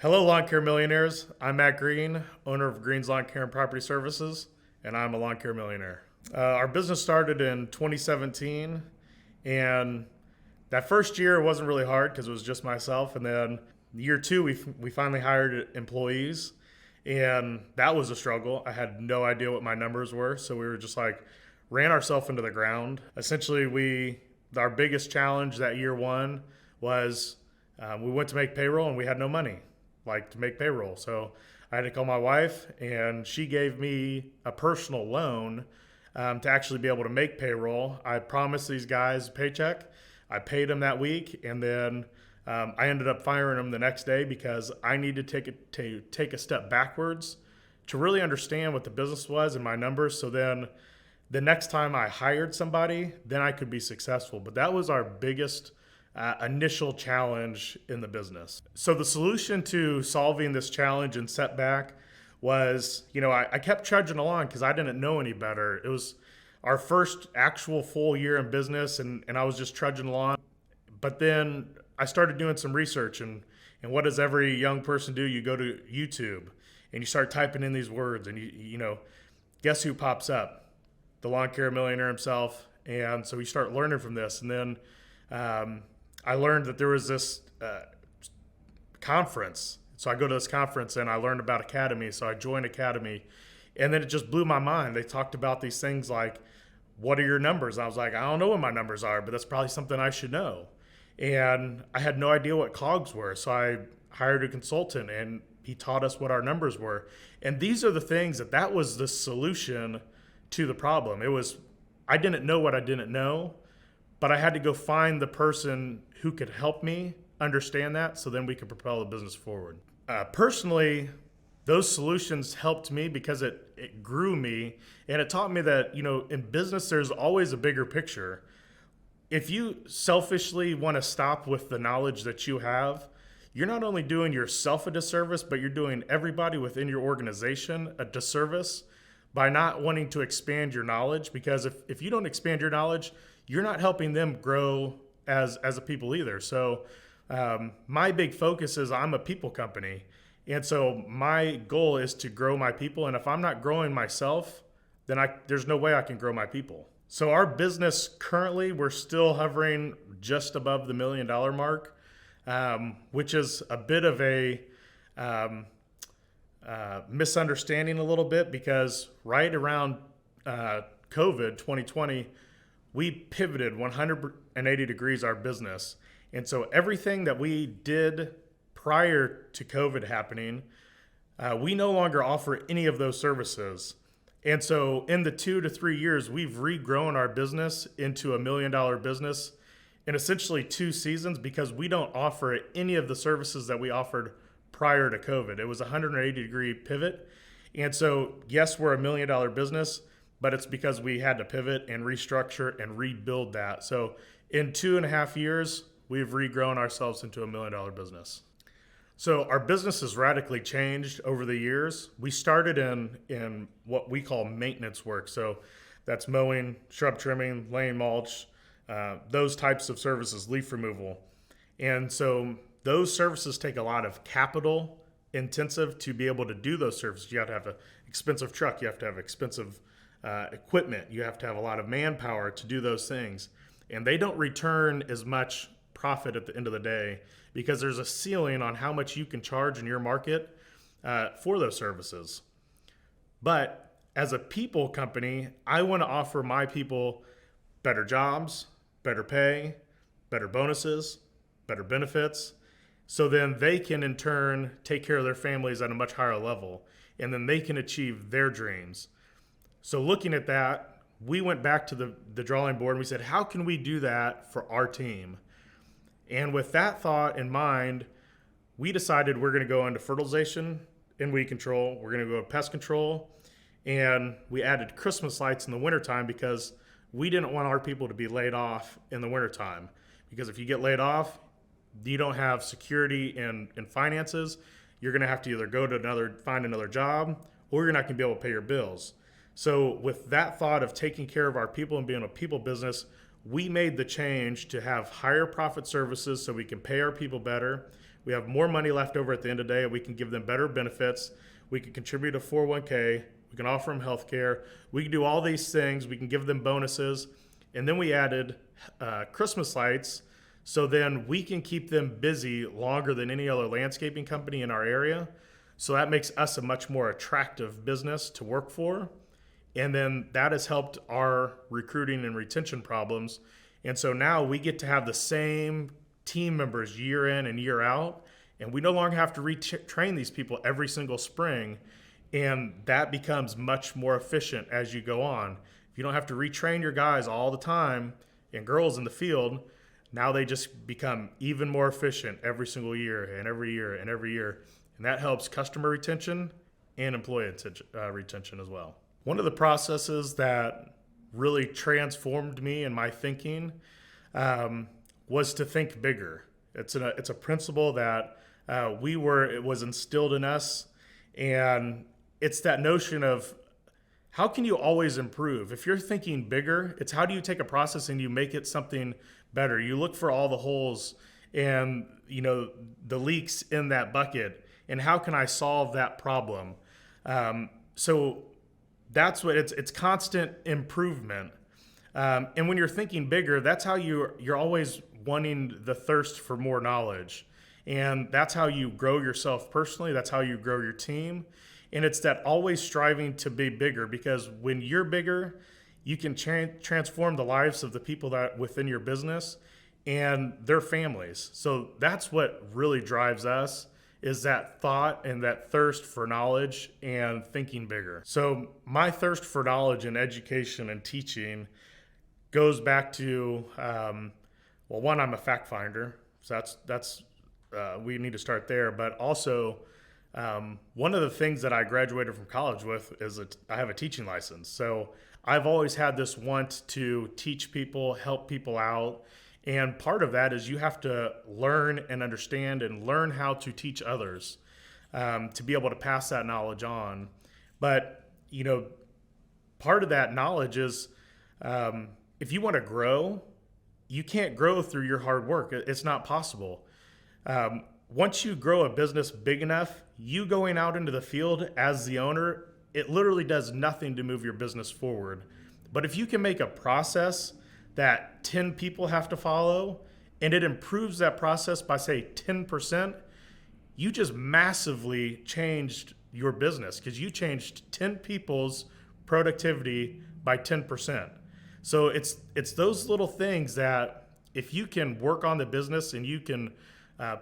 Hello, Lawn Care Millionaires. I'm Matt Green, owner of Green's Lawn Care and Property Services, and I'm a lawn care millionaire. Our business started in 2017, and that first year wasn't really hard because it was just myself. And then year two, we finally hired employees, and that was a struggle. I had no idea what my numbers were, so we were just like ran ourselves into the ground. Essentially, our biggest challenge that year one was we went to make payroll and we had no money to make payroll. So I had to call my wife, and she gave me a personal loan to actually be able to make payroll. I promised these guys a paycheck. I paid them that week, and then I ended up firing them the next day because I needed to take a step backwards to really understand what the business was and my numbers. So then the next time I hired somebody, then I could be successful. But that was our biggest initial challenge in the business. So the solution to solving this challenge and setback was, I kept trudging along because I didn't know any better. It was our first actual full year in business, and I was just trudging along. But then I started doing some research, and what does every young person do? You go to YouTube and you start typing in these words, and you guess who pops up? The lawn care millionaire himself. And so we start learning from this, and then I learned that there was this conference. So I go to this conference and I learned about Academy. So I joined Academy, and then it just blew my mind. They talked about these things like, what are your numbers? I was like, I don't know what my numbers are, but that's probably something I should know. And I had no idea what COGS were. So I hired a consultant, and he taught us what our numbers were. And these are the things that was the solution to the problem. It was, I didn't know what I didn't know, but I had to go find the person who could help me understand that, so then we could propel the business forward. Personally, those solutions helped me because it grew me, and it taught me that, in business, there's always a bigger picture. If you selfishly want to stop with the knowledge that you have, you're not only doing yourself a disservice, but you're doing everybody within your organization a disservice by not wanting to expand your knowledge. Because if you don't expand your knowledge, you're not helping them grow as a people either. So my big focus is I'm a people company. And so my goal is to grow my people. And if I'm not growing myself, then there's no way I can grow my people. So our business currently, we're still hovering just above the $1 million mark, which is a bit of a misunderstanding a little bit, because right around COVID 2020, we pivoted 180 degrees our business. And so everything that we did prior to COVID happening, we no longer offer any of those services. And so in the 2 to 3 years, we've regrown our business into $1 million business in essentially 2 seasons, because we don't offer any of the services that we offered prior to COVID. It was a 180 degree pivot. And so yes, we're $1 million business, but it's because we had to pivot and restructure and rebuild that. So in 2.5 years, we've regrown ourselves into $1 million business. So our business has radically changed over the years. We started in what we call maintenance work. So that's mowing, shrub trimming, laying mulch, those types of services, leaf removal. And so those services take a lot of capital intensive to be able to do those services. You have to have an expensive truck. You have to have expensive equipment. You have to have a lot of manpower to do those things. And they don't return as much profit at the end of the day, because there's a ceiling on how much you can charge in your market for those services. But as a people company, I want to offer my people better jobs, better pay, better bonuses, better benefits, so then they can in turn take care of their families at a much higher level, and then they can achieve their dreams. So looking at that, we went back to the drawing board, and we said, how can we do that for our team? And with that thought in mind, we decided we're going to go into fertilization and weed control. We're going to go to pest control. And we added Christmas lights in the wintertime because we didn't want our people to be laid off in the wintertime. Because if you get laid off, you don't have security in finances. You're going to have to either go to find another job, or you're not going to be able to pay your bills. So with that thought of taking care of our people and being a people business, we made the change to have higher profit services so we can pay our people better. We have more money left over at the end of the day, and we can give them better benefits. We can contribute to 401k. We can offer them health care. We can do all these things. We can give them bonuses. And then we added Christmas lights, so then we can keep them busy longer than any other landscaping company in our area. So that makes us a much more attractive business to work for. And then that has helped our recruiting and retention problems. And so now we get to have the same team members year in and year out. And we no longer have to retrain these people every single spring. And that becomes much more efficient as you go on. If you don't have to retrain your guys all the time and girls in the field, now they just become even more efficient every single year and every year and every year. And that helps customer retention and employee retention as well. One of the processes that really transformed me in my thinking was to think bigger. It's a principle that it was instilled in us, and it's that notion of how can you always improve? If you're thinking bigger, it's how do you take a process and you make it something better? You look for all the holes and the leaks in that bucket, and how can I solve that problem? So that's what it's constant improvement. And when you're thinking bigger, that's how you're always wanting the thirst for more knowledge. And that's how you grow yourself personally. That's how you grow your team. And it's that always striving to be bigger, because when you're bigger, you can transform the lives of the people that within your business and their families. So that's what really drives us, is that thought and that thirst for knowledge and thinking bigger. So my thirst for knowledge and education and teaching goes back to, one, I'm a fact finder. So that's we need to start there. But also, one of the things that I graduated from college with is I have a teaching license. So I've always had this want to teach people, help people out. And part of that is you have to learn and understand and learn how to teach others to be able to pass that knowledge on. But, part of that knowledge is if you want to grow, you can't grow through your hard work. It's not possible. Once you grow a business big enough, you going out into the field as the owner, it literally does nothing to move your business forward. But if you can make a process that 10 people have to follow, and it improves that process by, say, 10%, you just massively changed your business, because you changed 10 people's productivity by 10%. So it's those little things that if you can work on the business and you can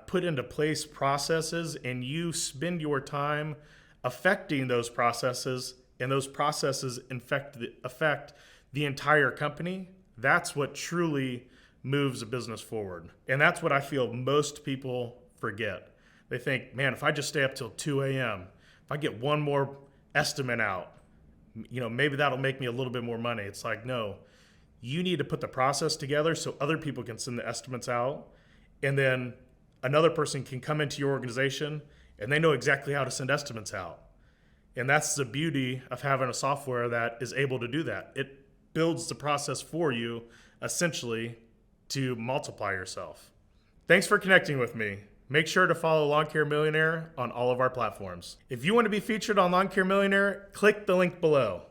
put into place processes and you spend your time affecting those processes, and those processes affect the entire company, that's what truly moves a business forward. And that's what I feel most people forget. They think, man, if I just stay up till 2 a.m., if I get one more estimate out, maybe that'll make me a little bit more money. It's like, no, you need to put the process together so other people can send the estimates out. And then another person can come into your organization and they know exactly how to send estimates out. And that's the beauty of having a software that is able to do that. It builds the process for you, essentially, to multiply yourself. Thanks for connecting with me. Make sure to follow Lawn Care Millionaire on all of our platforms. If you want to be featured on Lawn Care Millionaire, click the link below.